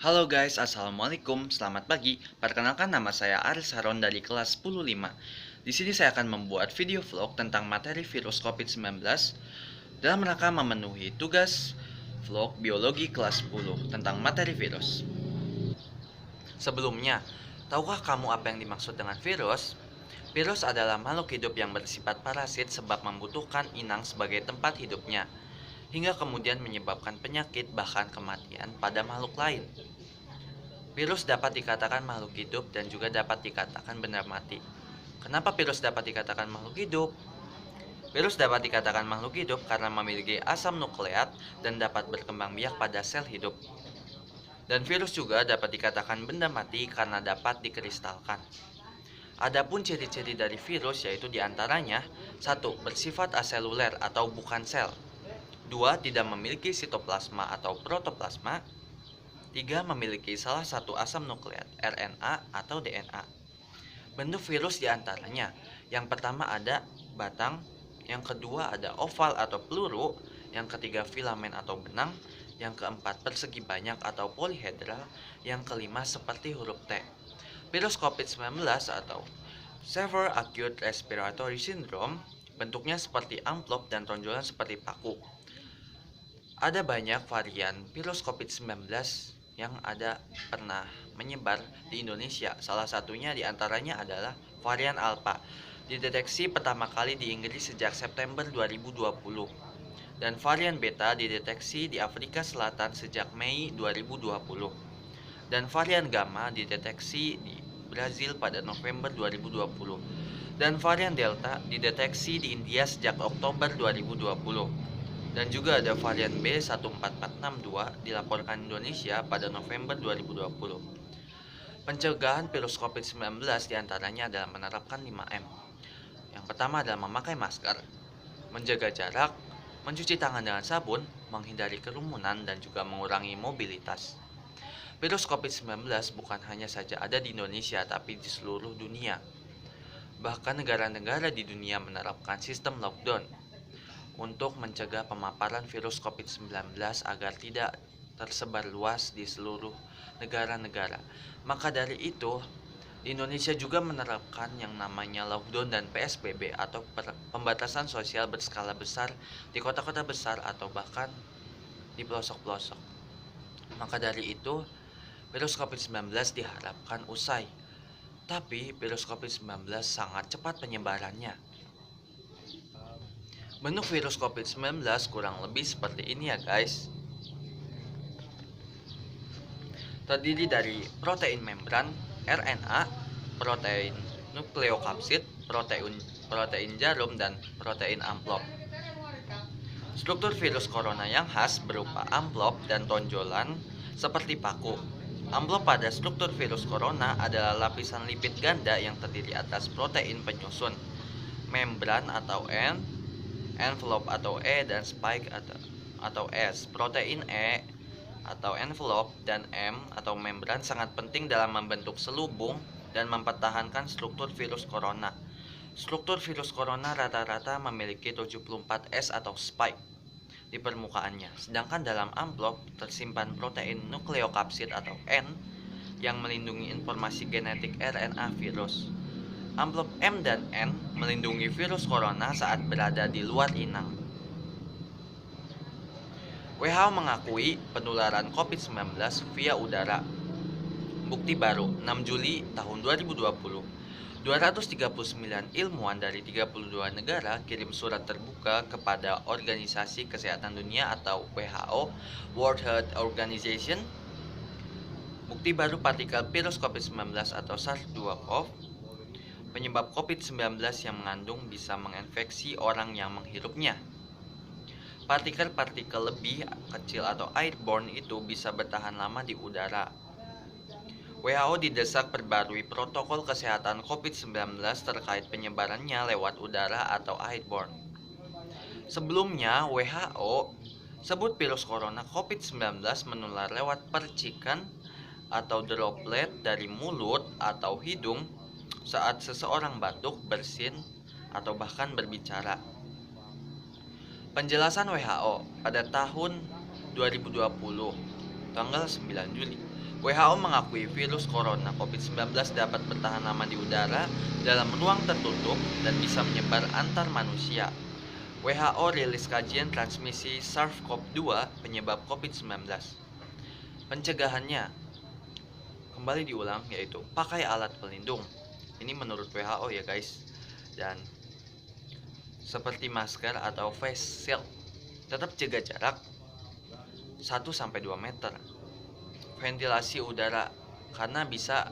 Halo guys, Assalamualaikum, selamat pagi. Perkenalkan nama saya Aris Haron dari kelas 105. Di sini saya akan membuat video vlog tentang materi virus COVID-19 dalam rangka memenuhi tugas vlog biologi kelas 10 tentang materi virus. Sebelumnya, tahukah kamu apa yang dimaksud dengan virus? Virus adalah makhluk hidup yang bersifat parasit sebab membutuhkan inang sebagai tempat hidupnya, hingga kemudian menyebabkan penyakit bahkan kematian pada makhluk lain. Virus dapat dikatakan makhluk hidup dan juga dapat dikatakan benda mati. Kenapa virus dapat dikatakan makhluk hidup? Virus dapat dikatakan makhluk hidup karena memiliki asam nukleat dan dapat berkembang biak pada sel hidup. Dan virus juga dapat dikatakan benda mati karena dapat dikristalkan. Adapun ciri-ciri dari virus yaitu diantaranya 1. Bersifat aseluler atau bukan sel. 2. Tidak memiliki sitoplasma atau protoplasma. 3. Memiliki salah satu asam nukleat, RNA atau DNA. Bentuk virus diantaranya, yang pertama ada batang, yang kedua ada oval atau peluru, yang ketiga filamen atau benang, yang keempat persegi banyak atau polihedral, yang kelima seperti huruf T. Virus COVID-19 atau Severe Acute Respiratory Syndrome bentuknya seperti amplop dan tonjolan seperti paku. Ada banyak varian virus COVID-19 yang pernah menyebar di Indonesia. Salah satunya diantaranya adalah varian Alpha. Dideteksi pertama kali di Inggris sejak September 2020. Dan varian Beta dideteksi di Afrika Selatan sejak Mei 2020. Dan varian Gamma dideteksi di Brazil pada November 2020. Dan varian Delta dideteksi di India sejak Oktober 2020. Dan juga ada varian B14462 dilaporkan Indonesia pada November 2020. Pencegahan virus COVID-19 diantaranya adalah menerapkan 5M. Yang pertama adalah memakai masker, menjaga jarak, mencuci tangan dengan sabun, menghindari kerumunan, dan juga mengurangi mobilitas. Virus COVID-19 bukan hanya saja ada di Indonesia, tapi di seluruh dunia. Bahkan negara-negara di dunia menerapkan sistem lockdown untuk mencegah pemaparan virus COVID-19 agar tidak tersebar luas di seluruh negara-negara. Maka dari itu, Indonesia juga menerapkan yang namanya lockdown dan PSBB atau pembatasan sosial berskala besar di kota-kota besar atau bahkan di pelosok-pelosok. Maka dari itu, virus COVID-19 diharapkan usai. Tapi virus COVID-19 sangat cepat penyebarannya. Bentuk virus COVID-19 kurang lebih seperti ini ya guys. Terdiri dari protein membran, RNA, protein nukleokapsid, protein jarum, dan protein amplop. Struktur virus corona yang khas berupa amplop dan tonjolan seperti paku. Amplop pada struktur virus corona adalah lapisan lipid ganda yang terdiri atas protein penyusun, membran atau N, envelope atau E, dan spike atau S. Protein E atau envelope dan M atau membran sangat penting dalam membentuk selubung dan mempertahankan struktur virus corona. Struktur virus corona rata-rata memiliki 74 S atau spike di permukaannya, sedangkan dalam amplop tersimpan protein nukleokapsid atau N yang melindungi informasi genetik RNA virus. Amplop M dan N melindungi virus corona saat berada di luar inang. WHO mengakui penularan COVID-19 via udara. Bukti baru 6 Juli tahun 2020. 239 ilmuwan dari 32 negara kirim surat terbuka kepada Organisasi Kesehatan Dunia atau WHO, World Health Organization. Bukti baru partikel virus COVID-19 atau SARS-CoV, penyebab COVID-19 yang mengandung bisa menginfeksi orang yang menghirupnya. Partikel-partikel lebih kecil atau airborne itu bisa bertahan lama di udara. WHO didesak perbarui protokol kesehatan COVID-19 terkait penyebarannya lewat udara atau airborne. Sebelumnya, WHO sebut virus corona COVID-19 menular lewat percikan atau droplet dari mulut atau hidung saat seseorang batuk, bersin, atau bahkan berbicara. Penjelasan WHO pada tahun 2020, tanggal 9 Juli. WHO mengakui virus corona COVID-19 dapat bertahan lama di udara dalam ruang tertutup dan bisa menyebar antar manusia. WHO rilis kajian transmisi SARS-CoV-2 penyebab COVID-19. Pencegahannya kembali diulang, yaitu pakai alat pelindung. Ini menurut WHO ya guys. Dan seperti masker atau face shield. Tetap jaga jarak 1-2 meter. Ventilasi udara, karena bisa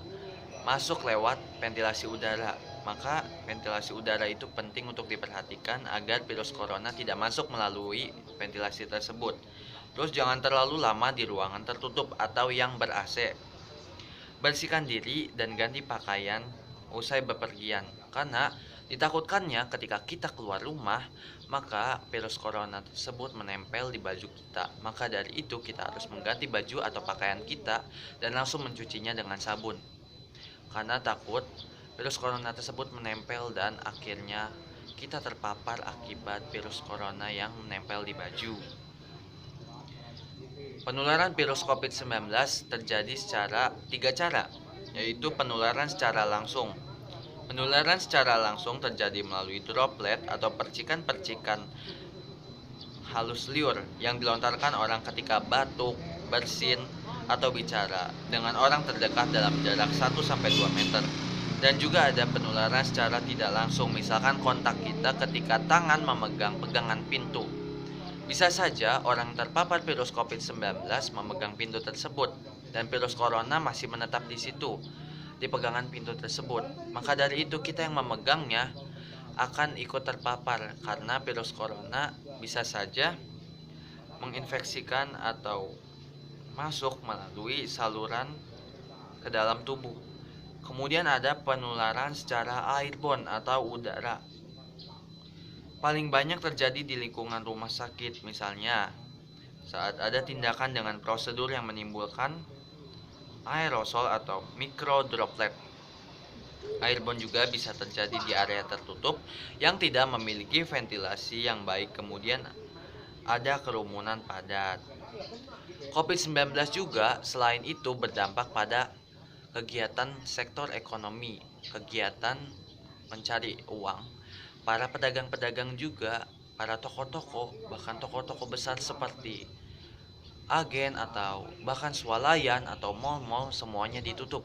masuk lewat ventilasi udara. Maka ventilasi udara itu penting untuk diperhatikan agar virus corona tidak masuk melalui ventilasi tersebut. Terus jangan terlalu lama di ruangan tertutup atau yang ber-AC. Bersihkan diri dan ganti pakaian usai bepergian, karena ditakutkannya ketika kita keluar rumah, maka virus corona tersebut menempel di baju kita. Maka dari itu kita harus mengganti baju atau pakaian kita dan langsung mencucinya dengan sabun. Karena takut virus corona tersebut menempel dan akhirnya kita terpapar akibat virus corona yang menempel di baju. Penularan virus COVID-19 terjadi secara 3 cara, yaitu penularan secara langsung. Penularan secara langsung terjadi melalui droplet atau percikan-percikan halus liur yang dilontarkan orang ketika batuk, bersin, atau bicara dengan orang terdekat dalam jarak 1-2 meter. Dan juga ada penularan secara tidak langsung, misalkan kontak kita ketika tangan memegang pegangan pintu. Bisa saja orang terpapar virus COVID-19 memegang pintu tersebut dan virus corona masih menetap di situ, di pegangan pintu tersebut. Maka dari itu kita yang memegangnya akan ikut terpapar karena virus corona bisa saja menginfeksikan atau masuk melalui saluran ke dalam tubuh. Kemudian ada penularan secara airborne atau udara. Paling banyak terjadi di lingkungan rumah sakit, misalnya saat ada tindakan dengan prosedur yang menimbulkan aerosol atau mikrodroplet. Airborne juga bisa terjadi di area tertutup yang tidak memiliki ventilasi yang baik, kemudian ada kerumunan padat. COVID-19 juga selain itu berdampak pada kegiatan sektor ekonomi, kegiatan mencari uang. Para pedagang-pedagang juga, para toko-toko, bahkan toko-toko besar seperti agen atau bahkan swalayan atau mal-mal semuanya ditutup.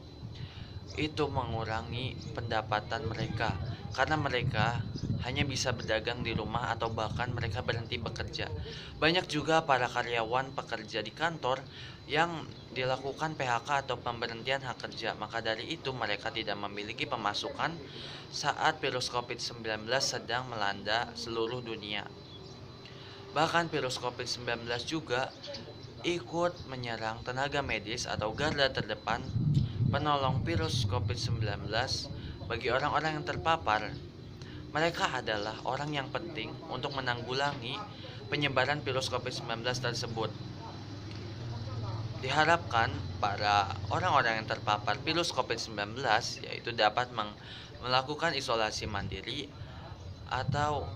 Itu mengurangi pendapatan mereka karena mereka hanya bisa berdagang di rumah atau bahkan mereka berhenti bekerja. Banyak juga para karyawan pekerja di kantor yang dilakukan PHK atau pemberhentian hak kerja. Maka dari itu mereka tidak memiliki pemasukan saat virus COVID-19 sedang melanda seluruh dunia. Bahkan virus COVID-19 juga ikut menyerang tenaga medis atau garda terdepan penolong virus COVID-19. Bagi orang-orang yang terpapar, mereka adalah orang yang penting untuk menanggulangi penyebaran virus COVID-19 tersebut. Diharapkan para orang-orang yang terpapar virus COVID-19 yaitu dapat melakukan isolasi mandiri atau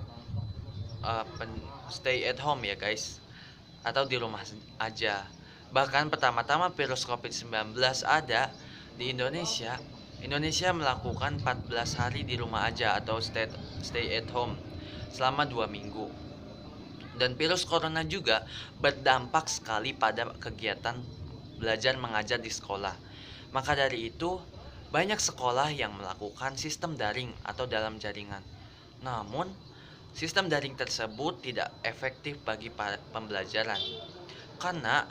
stay at home ya guys, atau di rumah aja. Bahkan pertama-tama virus COVID-19 ada di Indonesia melakukan 14 hari di rumah aja atau stay at home selama 2 minggu. Dan virus corona juga berdampak sekali pada kegiatan belajar mengajar di sekolah. Maka dari itu, banyak sekolah yang melakukan sistem daring atau dalam jaringan. Namun, sistem daring tersebut tidak efektif bagi pembelajaran karena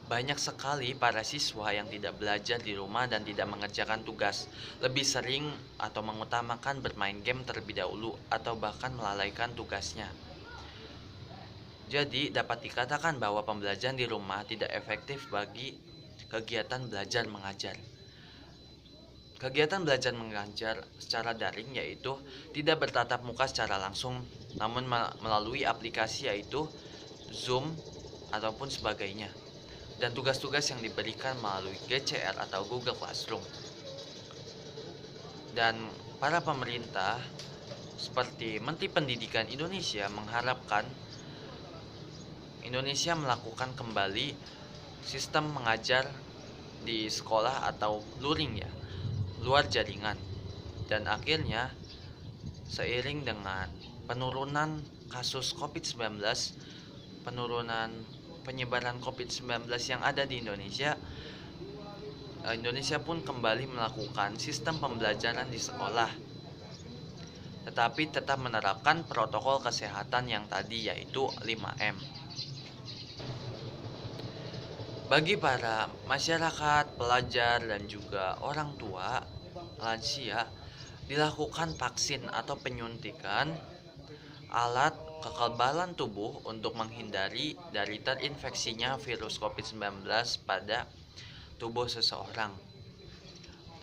banyak sekali para siswa yang tidak belajar di rumah dan tidak mengerjakan tugas, lebih sering atau mengutamakan bermain game terlebih dahulu atau bahkan melalaikan tugasnya. Jadi dapat dikatakan bahwa pembelajaran di rumah tidak efektif bagi kegiatan belajar mengajar. Kegiatan belajar mengajar secara daring yaitu tidak bertatap muka secara langsung, namun melalui aplikasi yaitu Zoom ataupun sebagainya. Dan tugas-tugas yang diberikan melalui GCR atau Google Classroom. Dan para pemerintah seperti Menteri Pendidikan Indonesia mengharapkan Indonesia melakukan kembali sistem mengajar di sekolah atau luring ya, luar jaringan. Dan akhirnya seiring dengan penurunan kasus COVID-19, penurunan penyebaran COVID-19 yang ada di Indonesia, Indonesia pun kembali melakukan sistem pembelajaran di sekolah, tetapi tetap menerapkan protokol kesehatan yang tadi, yaitu 5M. Bagi para masyarakat, pelajar, dan juga orang tua, lansia, dilakukan vaksin atau penyuntikan alat kekebalan tubuh untuk menghindari dari terinfeksinya virus COVID-19 pada tubuh seseorang.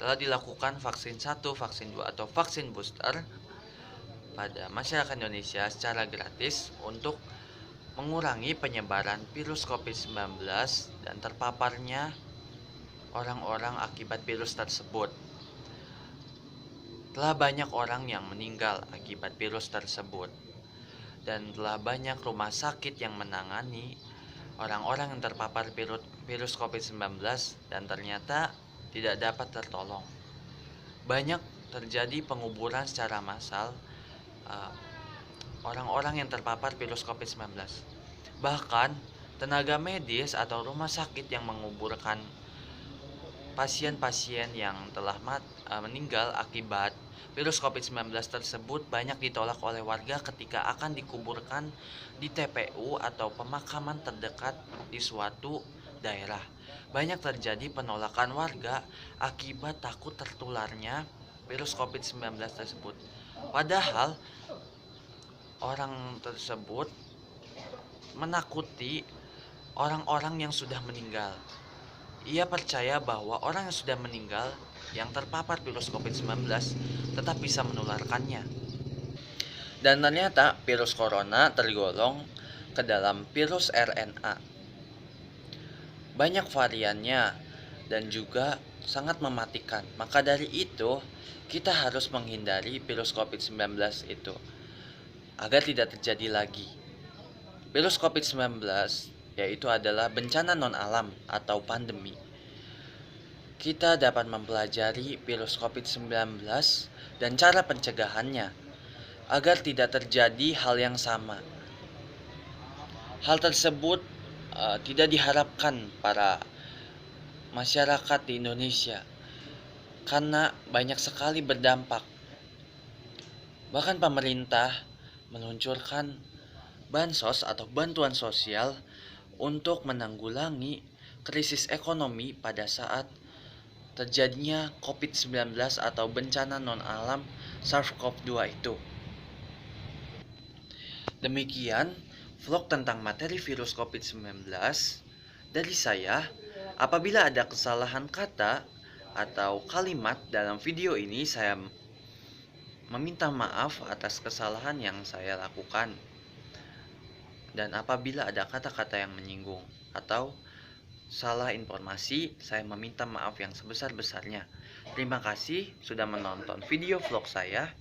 Telah dilakukan vaksin 1, vaksin 2, atau vaksin booster pada masyarakat Indonesia secara gratis untuk mengurangi penyebaran virus COVID-19 dan terpaparnya orang-orang akibat virus tersebut. Telah banyak orang yang meninggal akibat virus tersebut, dan telah banyak rumah sakit yang menangani orang-orang yang terpapar virus COVID-19 dan ternyata tidak dapat tertolong. Banyak terjadi penguburan secara massal orang-orang yang terpapar virus COVID-19. Bahkan tenaga medis atau rumah sakit yang menguburkan pasien-pasien yang telah meninggal akibat virus COVID-19 tersebut banyak ditolak oleh warga ketika akan dikuburkan di TPU atau pemakaman terdekat di suatu daerah. Banyak terjadi penolakan warga akibat takut tertularnya virus COVID-19 tersebut. Padahal orang tersebut menakuti orang-orang yang sudah meninggal. Ia percaya bahwa orang yang sudah meninggal yang terpapar virus COVID-19 tetap bisa menularkannya. Dan ternyata virus corona tergolong ke dalam virus RNA. Banyak variannya dan juga sangat mematikan. Maka dari itu, kita harus menghindari virus COVID-19 itu agar tidak terjadi lagi. Virus COVID-19 yaitu adalah bencana non-alam atau pandemi. Kita dapat mempelajari virus COVID-19 dan cara pencegahannya agar tidak terjadi hal yang sama. Hal tersebut tidak diharapkan para masyarakat di Indonesia karena banyak sekali berdampak. Bahkan pemerintah meluncurkan bansos atau bantuan sosial untuk menanggulangi krisis ekonomi pada saat terjadinya COVID-19 atau bencana non-alam SARS-CoV-2 itu. Demikian vlog tentang materi virus COVID-19 dari saya. Apabila ada kesalahan kata atau kalimat dalam video ini, saya meminta maaf atas kesalahan yang saya lakukan. Dan apabila ada kata-kata yang menyinggung atau salah informasi, saya meminta maaf yang sebesar-besarnya. Terima kasih sudah menonton video vlog saya.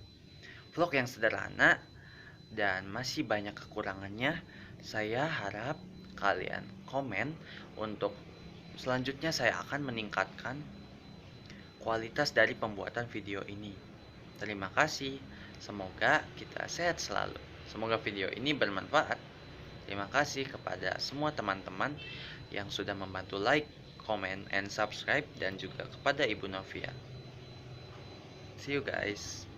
Vlog yang sederhana dan masih banyak kekurangannya. Saya harap kalian komen untuk selanjutnya saya akan meningkatkan kualitas dari pembuatan video ini. Terima kasih. Semoga kita sehat selalu. Semoga video ini bermanfaat. Terima kasih kepada semua teman-teman yang sudah membantu like, comment, and subscribe, dan juga kepada Ibu Novia. See you guys.